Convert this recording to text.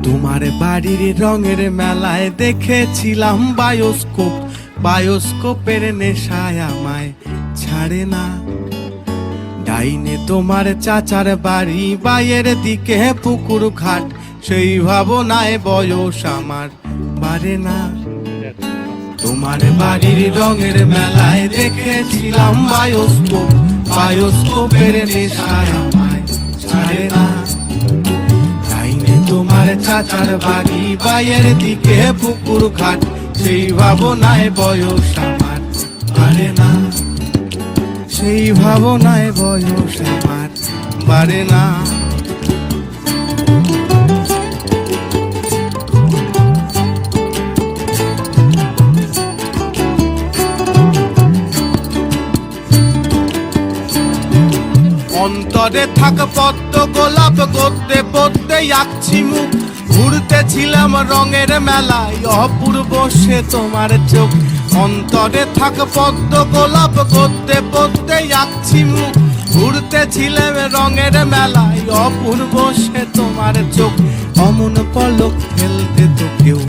তোমার বাড়ির রঙের মেলায় দেখেছিলাম বায়োস্কোপ, বায়োস্কোপের নেশায় আমায় ছাড়ে না। ডাইনে তোমার চাচার বাড়ি, বাইয়ের দিকে পুকুর ঘাট, সেই ভাবনায় বয়স আমার বাড়ে না। তোমার বাড়ির রঙের মেলায় দেখেছিলাম বায়োস্কোপ, বায়োস্কোপের নেশায় আমায় ছাড়ে না। ডাইনে তোমার চাচার বাড়ি, বাইয়ের দিকে পুকুর ঘাট, সেই ভাবনায় বয়স আমার বাড়ে না। সেই ভাবনায় বয়স আমার বাড়ে না। অন্তরে থাক পদ্ম গোলাপ, গদ্যে পদ্মে আঁকছি মুখ, ঘুরতেছিলাম রঙের মেলায়, অপূর্ব সে তোমার চোখ। অন্তরে থাক পদ্ম গোলাপ, গদ্যে পদ্মে আঁকছি মুখ, ঘুরতেছিলাম রঙের মেলায়, অপূর্ব সে তোমার চোখ। অমন পলক ফেলতে তো কেউ